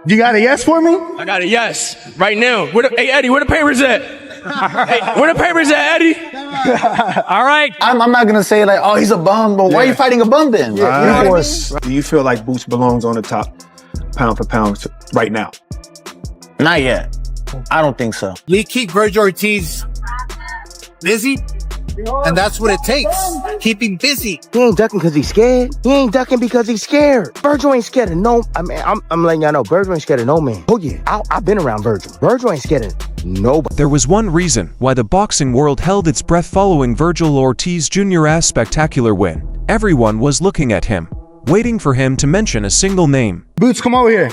You got a yes for me? I got a yes right now. Hey, Eddie, where the papers at? Hey, where the papers at, Eddie? All right. I'm not going to say like, oh, he's a bum, but why are you fighting a bum then? Yeah, You know of what I course. Do you feel like Boots belongs on the top pound for pound right now? mean? Not yet. I don't think so. We keep Vergil Ortiz busy, and that's what it takes. Keep him busy. He ain't ducking because he's scared. He ain't ducking because he's scared. Vergil ain't scared of no. I mean, I'm letting y'all know, Vergil ain't scared of no man. Oh yeah, I've been around Vergil. Vergil ain't scared of nobody. There was one reason why the boxing world held its breath following Vergil Ortiz Jr.'s spectacular win. Everyone was looking at him, waiting for him to mention a single name. Boots, come over here.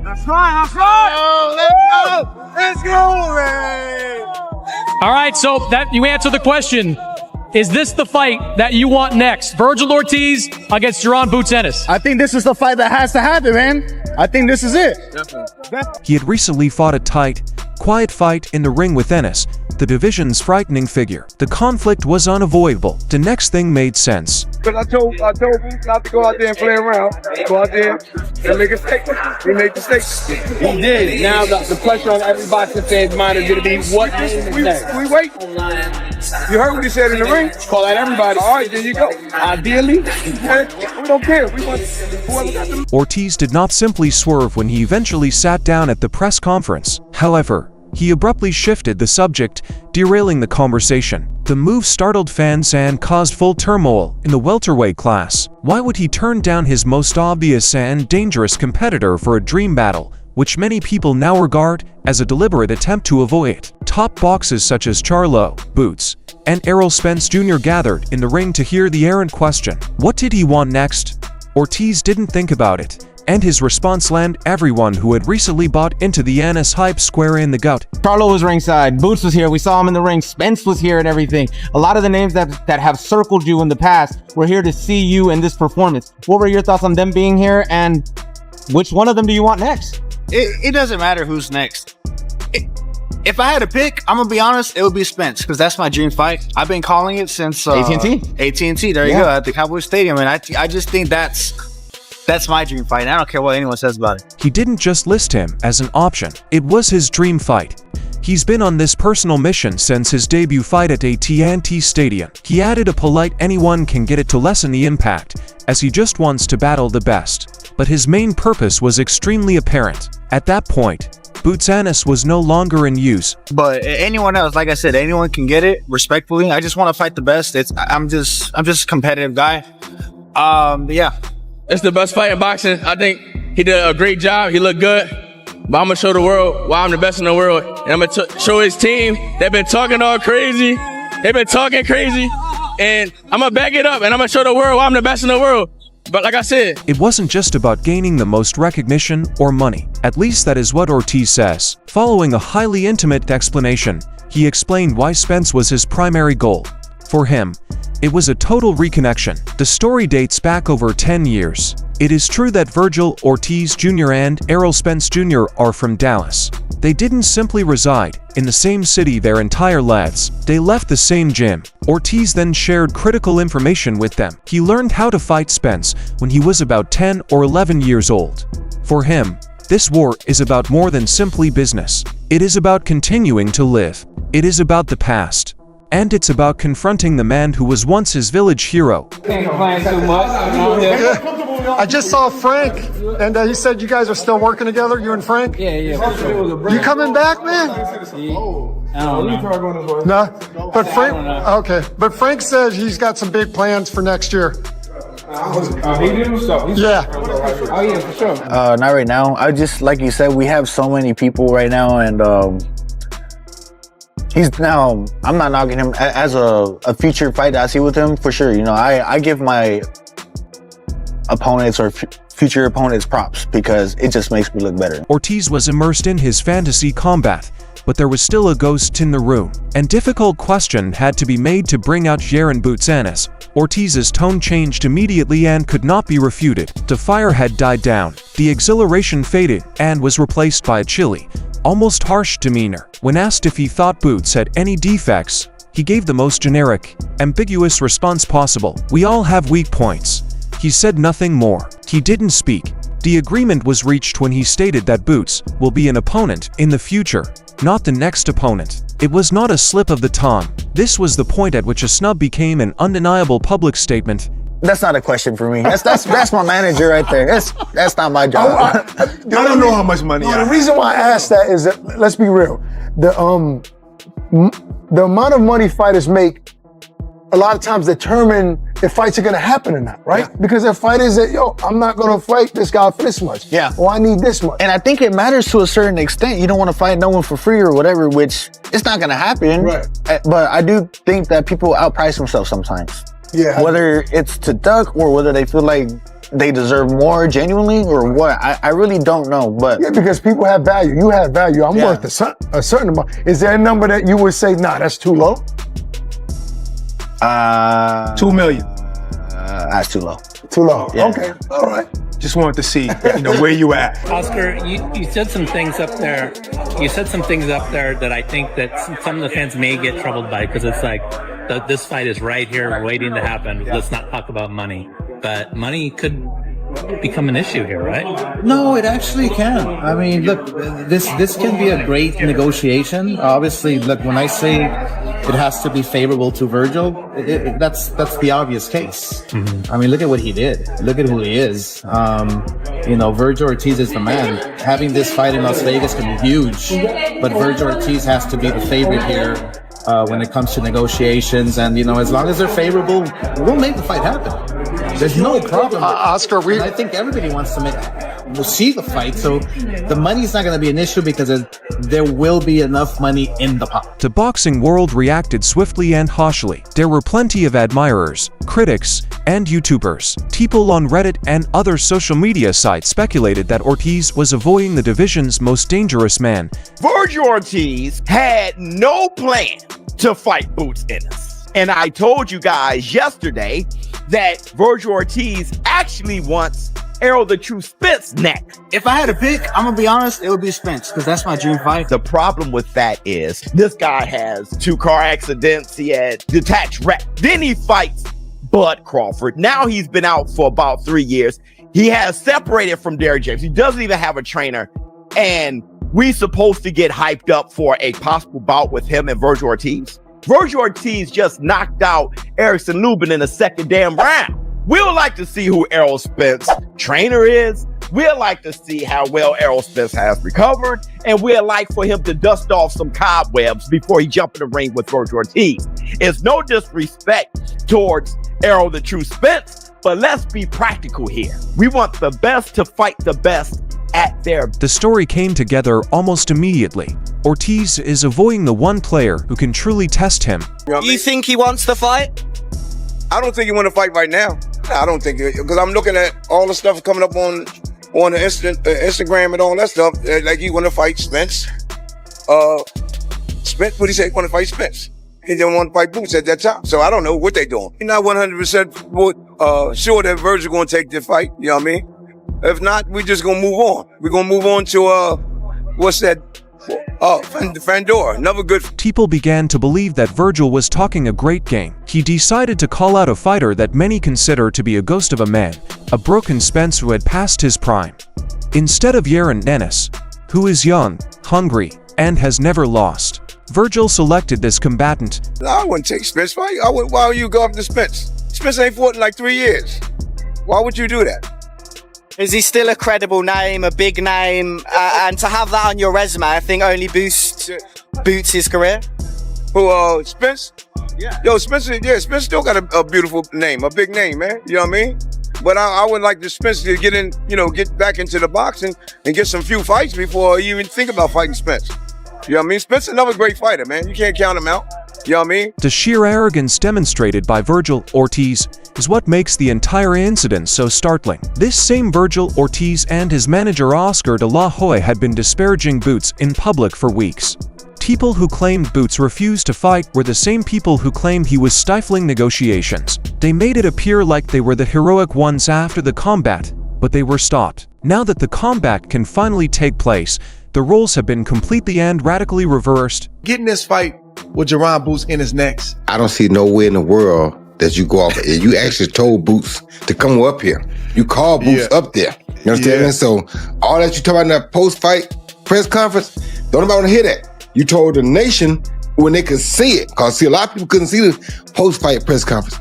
That's right. Oh, let's go, man. All right, so that you answer the question. Is this the fight that you want next? Vergil Ortiz against Jaron Boots Ennis. I think this is the fight that has to happen, man. I think this is it. He had recently fought a tight, quiet fight in the ring with Ennis, the division's frightening figure. The conflict was unavoidable. The next thing made sense. Because I told Boots not to go out there and play around. Go out there and make a statement. He made the statement. He did. Now the pressure on every boxing fan's mind is going to be what We wait. You heard what he said in the ring? call out everybody. All right, there you go. Ideally, We don't care. We want whoever got the Ortiz did not simply swerve when he eventually sat down at the press conference. However, he abruptly shifted the subject, derailing the conversation. The move startled fans and caused full turmoil in the welterweight class. Why would he turn down his most obvious and dangerous competitor for a dream battle, which many people now regard as a deliberate attempt to avoid it? Top boxers such as Charlo, Boots, and Errol Spence Jr. gathered in the ring to hear the errant question. What did he want next? Ortiz didn't think about it, and his response landed everyone who had recently bought into the Ennis hype square in the gut. Charlo was ringside. Boots was here. We saw him in the ring. Spence was here and everything. A lot of the names that have circled you in the past were here to see you in this performance. What were your thoughts on them being here, and which one of them do you want next? It doesn't matter who's next. If I had to pick, I'm gonna be honest, it would be Spence, because that's my dream fight. I've been calling it since AT&T. AT&T. There you go, at the Cowboys Stadium, and I just think that's my dream fight. And I don't care what anyone says about it. He didn't just list him as an option. It was his dream fight. He's been on this personal mission since his debut fight at AT&T Stadium. He added a polite anyone can get it to lessen the impact, as he just wants to battle the best. But his main purpose was extremely apparent. At that point, Boots Ennis was no longer in use. But anyone else, like I said, anyone can get it respectfully. I just want to fight the best. I'm just a competitive guy. Yeah. It's the best fight in boxing. I think he did a great job. He looked good. But I'm going to show the world why I'm the best in the world. And I'm going to show his team. They've been talking all crazy. They've been talking crazy. And I'm going to back it up. And I'm going to show the world why I'm the best in the world. But like I said, it wasn't just about gaining the most recognition or money. At least that is what Ortiz says. Following a highly intimate explanation, he explained why Spence was his primary goal. For him, it was a total reconnection. The story dates back over 10 years. It is true that Vergil Ortiz Jr. and Errol Spence Jr. are from Dallas. They didn't simply reside in the same city their entire lives. They left the same gym. Ortiz then shared critical information with them. He learned how to fight Spence when he was about 10 or 11 years old. For him, this war is about more than simply business. It is about continuing to live. It is about the past. And it's about confronting the man who was once his village hero. I just saw Frank, and he said you guys are still working together, you and Frank? Yeah. You coming back, man? I don't know. No? But Frank, okay. But Frank said he's got some big plans for next year. Yeah. Oh yeah, for sure. Not right now. I just, like you said, we have so many people right now, and I'm not knocking him as a future fight I see with him, for sure. You know, I give my opponents or future opponents props because it just makes me look better. Ortiz was immersed in his fantasy combat, but there was still a ghost in the room. And difficult question had to be made to bring out Jaron Boots Ennis. Ortiz's tone changed immediately and could not be refuted. The fire had died down, the exhilaration faded, and was replaced by a chilly, almost harsh demeanor. When asked if he thought Boots had any defects, he gave the most generic, ambiguous response possible. We all have weak points. He said nothing more. He didn't speak, The agreement was reached when he stated that Boots will be an opponent in the future, not the next opponent. It was not a slip of the tongue. This was the point at which a snub became an undeniable public statement. That's not a question for me. That's my manager right there. That's not my job. I don't know how much money. The reason why I asked that is that, let's be real, the amount of money fighters make a lot of times determine if fights are gonna happen or not, right? Yeah. Because if fighters that, yo, I'm not gonna fight this guy for this much. Yeah. Or I need this much. And I think it matters to a certain extent. You don't want to fight no one for free or whatever, which it's not gonna happen. Right. But I do think that people outprice themselves sometimes. Yeah. Whether it's to duck or whether they feel like they deserve more genuinely or what, I really don't know. But yeah, because people have value. You have value. I'm worth a certain amount. Is there a number that you would say, nah, that's too low? 2 million. That's too low. Too low. Yeah. Okay. All right. Just wanted to see, where you at. Oscar, you said some things up there. You said some things up there that I think that some of the fans may get troubled by, because it's like, this fight is right here waiting to happen. Let's not talk about money. But money could become an issue here, right? No, it actually can. I mean, look, this can be a great negotiation. Obviously, look, when I say it has to be favorable to Vergil, that's the obvious case. Mm-hmm. I mean, look at what he did. Look at who he is. Vergil Ortiz is the man. Having this fight in Las Vegas can be huge, but Vergil Ortiz has to be the favorite here when it comes to negotiations. And, as long as they're favorable, we'll make the fight happen. There's no problem. Oscar, I think everybody wants to see the fight, so the money's not going to be an issue because there will be enough money in the pot. The boxing world reacted swiftly and harshly. There were plenty of admirers, critics, and YouTubers. People on Reddit and other social media sites speculated that Ortiz was avoiding the division's most dangerous man. Vergil Ortiz had no plan to fight Boots Ennis. And I told you guys yesterday that Vergil Ortiz actually wants Errol the True Spence next. If I had a pick, I'm gonna be honest, it would be Spence, because that's my dream fight. The problem with that is this guy has 2 car accidents. He had detached wreck. Then he fights Bud Crawford. Now he's been out for about 3 years. He has separated from Derrick James. He doesn't even have a trainer. And we supposed to get hyped up for a possible bout with him and Vergil Ortiz. Vergil Ortiz just knocked out Erickson Lubin in the second damn round. We'll like to see who Errol Spence trainer is. We'll like to see how well Errol Spence has recovered. And we'd like for him to dust off some cobwebs before he jump in the ring with Vergil Ortiz. It's no disrespect towards Errol the True Spence, but let's be practical here. We want the best to fight the best at their... The story came together almost immediately. Ortiz is avoiding the one player who can truly test him. You think he wants to fight? I don't think he want to fight right now. I don't think, because I'm looking at all the stuff coming up on the Instagram and all that stuff. Like he want to fight Spence. Spence, what he say? He want to fight Spence. He didn't want to fight Boots at that time. So I don't know what they doing. He's not 100% sure that Vergil going to take the fight. You know what I mean? If not, we just going to move on. We're going to move on to, what's that? Fandora, another good. People began to believe that Vergil was talking a great game. He decided to call out a fighter that many consider to be a ghost of a man, a broken Spence who had passed his prime. Instead of Jaron Ennis, who is young, hungry, and has never lost, Vergil selected this combatant. I wouldn't take Spence. Why would you go after Spence? Spence ain't fought in like 3 years. Why would you do that? Is he still a credible name, a big name? And to have that on your resume, I think only boosts his career. Who, Spence? Yeah. Yo, Spence still got a beautiful name, a big name, man. You know what I mean? But I would like the Spence to get in, get back into the boxing and get some few fights before you even think about fighting Spence. You know what I mean? Spence is another great fighter, man. You can't count him out. You know what I mean? The sheer arrogance demonstrated by Vergil Ortiz is what makes the entire incident so startling. This same Vergil Ortiz and his manager Oscar de la Hoya had been disparaging Boots in public for weeks. People who claimed Boots refused to fight were the same people who claimed he was stifling negotiations. They made it appear like they were the heroic ones after the combat, but they were stopped. Now that the combat can finally take place, the roles have been completely and radically reversed. Getting this fight with Jaron Boots Ennis next. I don't see nowhere in the world that you go off. You actually told Boots to come up here. You called Boots up there. You understand? Yeah. So all that you talk about in that post-fight press conference, don't nobody want to hear that. You told the nation when they could see it, because see, a lot of people couldn't see the post-fight press conference.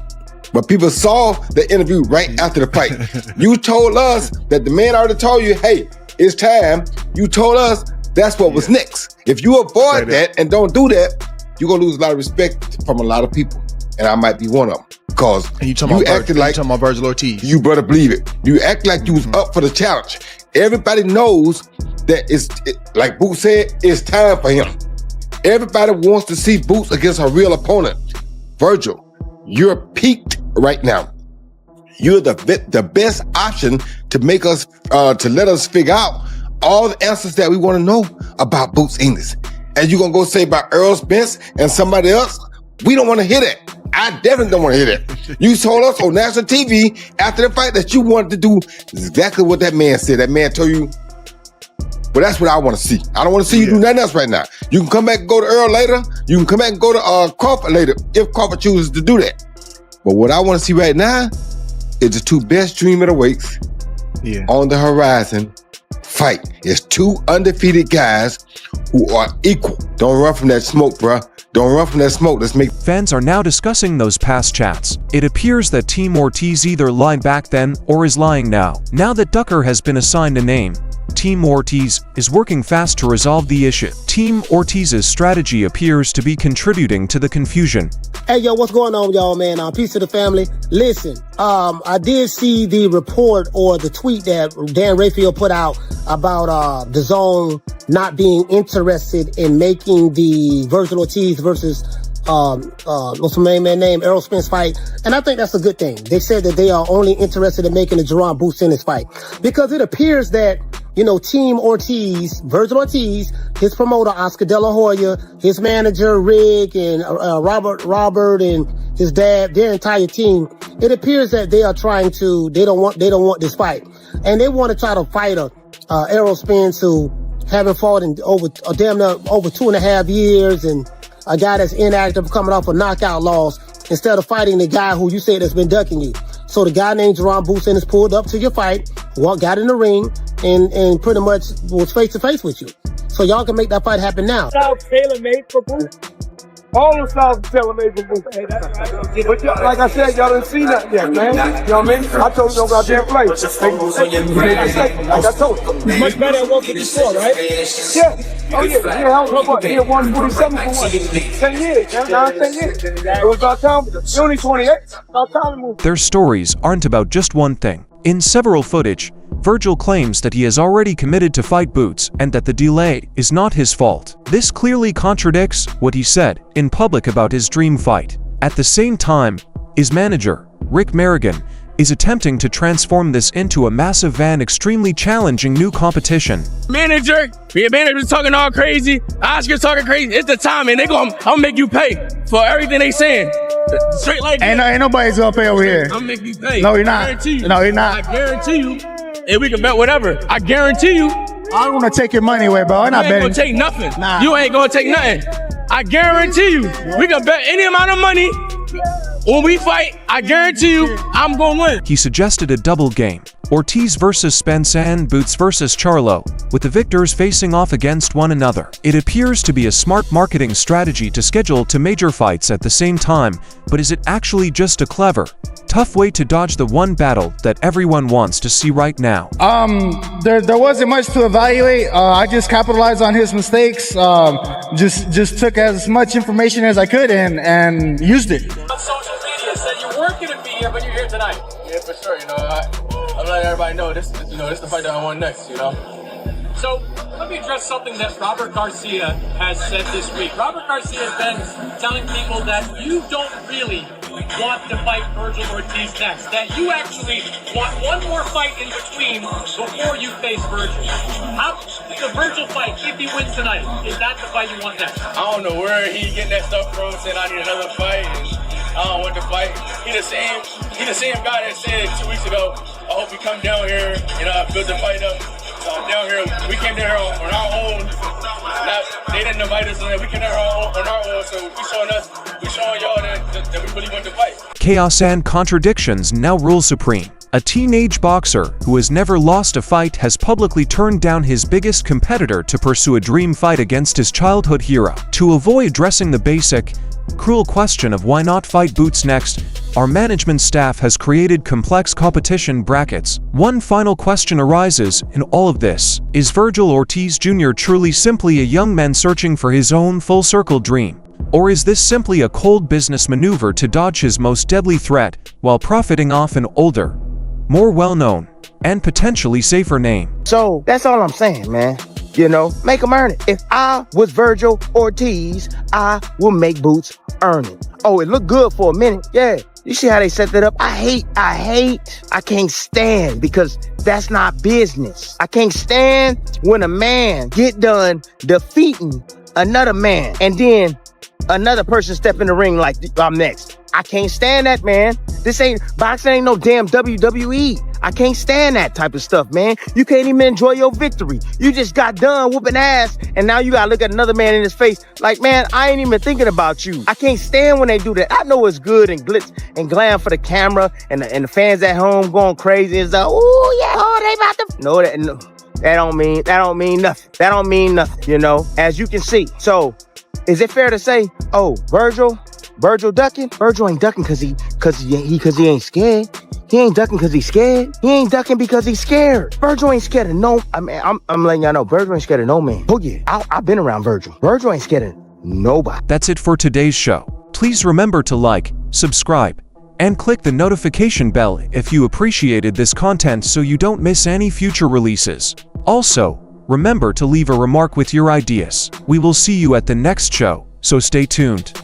But people saw the interview right after the fight. You told us that the man already told you, hey, it's time. You told us that's what was next. If you avoid that and don't do that, you're going to lose a lot of respect from a lot of people. And I might be one of them. Because you acted like talking about Vergil Ortiz. You better believe it. You act like you was up for the challenge. Everybody knows that like Boots said, it's time for him. Everybody wants to see Boots against a real opponent. Vergil, you're peaked right now. You're the best option to make us, to let us figure out all the answers that we want to know about Boots Ennis. And you're going to go say about Errol Spence and somebody else? We don't want to hear that. I definitely don't want to hear that. You told us on national TV after the fight that you wanted to do exactly what that man said. That man told you, but that's what I want to see. I don't want to see you do nothing else right now. You can come back and go to Earl later. You can come back and go to Crawford later if Crawford chooses to do that. But what I want to see right now is the two best dream middleweights on the horizon fight. It's two undefeated guys who are equal. Don't run from that smoke, bruh. Don't run from that smoke. Let's make... Fans are now discussing those past chats. It appears that Team Ortiz either lied back then or is lying now. Now that Ducker has been assigned a name, Team Ortiz is working fast to resolve the issue. Team Ortiz's strategy appears to be contributing to the confusion. Hey, yo, what's going on, y'all, man? Peace to the family. Listen, I did see the report or the tweet that Dan Raphael put out about the Zone not being interested in making the Vergil Ortiz versus what's the main man name, Errol Spence fight. And I think that's a good thing. They said that they are only interested in making the Jaron Boots Ennis fight. Because it appears that, you know, Team Ortiz, Vergil Ortiz, his promoter, Oscar De La Hoya, his manager, Rig, and Robert, and his dad, their entire team, it appears that they are trying to, they don't want this fight. And they want to try to fight Errol Spence, who haven't fought in over 2.5 years, and a guy that's inactive coming off a knockout loss, instead of fighting the guy who you said has been ducking you. So the guy named Jaron Boots Ennis pulled up to your fight, got in the ring, and pretty much was face to face with you. So y'all can make that fight happen now. Tailor-made for Boots. All the styles are tailor-made for Boots. But like I said, y'all didn't see nothing yet, man. You know what I mean? I told you don't go out there and play. Like I told you. He's much better at 154, right? Yeah. Oh yeah. Yeah, how much? He had 147 for what? 10 years, man. Now 10 years. It was about time. He only 28. About time to move. Their stories aren't about just one thing. In several footage, Vergil claims that he has already committed to fight Boots and that the delay is not his fault. This clearly contradicts what he said in public about his dream fight. At the same time, his manager, Rick Merrigan, is attempting to transform this into a massive and extremely challenging new competition. Your manager's talking all crazy, Oscar's talking crazy. It's the time, and I'm gonna make you pay for everything they saying. Straight like that. Ain't nobody's gonna pay over here. I'm gonna make you pay. No, you're not. No, you're not. I guarantee you, and we can bet whatever. I guarantee you. I don't want to take your money away, bro. I'm not betting. You ain't gonna take nothing. Nah. You ain't gonna take nothing. I guarantee you, we can bet any amount of money. When we fight, I guarantee you, I'm gonna win. He suggested a double game, Ortiz versus Spence and Boots versus Charlo, with the victors facing off against one another. It appears to be a smart marketing strategy to schedule two major fights at the same time, but is it actually just a clever, tough way to dodge the one battle that everyone wants to see right now? There wasn't much to evaluate. I just capitalized on his mistakes. Just took as much information as I could and used it. On social media said you weren't going to be here, but you're here tonight. Yeah, for sure. You know, I'm letting everybody know this. You know, this is the fight that I want next. You know. So let me address something that Robert Garcia has said this week. Robert Garcia has been telling people that you don't really want to fight Vergil Ortiz next. That you actually want one more fight in between before you face Vergil. How the Vergil fight, if he wins tonight, is that the fight you want next? I don't know where he getting that stuff from, saying I need another fight. And I don't want to fight. He the same guy that said 2 weeks ago, I hope you come down here and build the fight up. So I'm down here. We came down here on our own. They didn't invite us, and we came down here on our own. So we showing y'all that we really want to fight. Chaos and contradictions now rule supreme, A teenage boxer who has never lost a fight has publicly turned down his biggest competitor to pursue a dream fight against his childhood hero. To avoid addressing the basic, cruel question of why not fight Boots next, our management staff has created complex competition brackets. One final question arises in all of this. Is Vergil Ortiz Jr. truly simply a young man searching for his own full-circle dream? Or is this simply a cold business maneuver to dodge his most deadly threat while profiting off an older, more well-known, and potentially safer name? So that's all I'm saying, man. You know, make them earn it. If I was Vergil Ortiz, I will make Boots earn it. Oh, it looked good for a minute. Yeah. You see how they set that up? I can't stand, because that's not business. I can't stand when a man get done defeating another man and then another person step in the ring like, I'm next. I can't stand that, man. Boxing ain't no damn WWE. I can't stand that type of stuff, man. You can't even enjoy your victory. You just got done whooping ass, and now you gotta look at another man in his face like, man, I ain't even thinking about you. I can't stand when they do that. I know it's good and glitz and glam for the camera and the fans at home going crazy. It's like, oh yeah, oh, they about to. No, that don't mean nothing. That don't mean nothing, you know, as you can see. So, is it fair to say, oh, Vergil ducking? Vergil ain't ducking cause he ain't scared. He ain't ducking because he's scared. He ain't ducking because he's scared. Vergil ain't scared of no. I mean, I'm letting y'all know, Vergil ain't scared of no man. Oh yeah, I've been around Vergil. Vergil ain't scared of nobody. That's it for today's show. Please remember to like, subscribe, and click the notification bell if you appreciated this content so you don't miss any future releases. Also, remember to leave a remark with your ideas. We will see you at the next show, so stay tuned.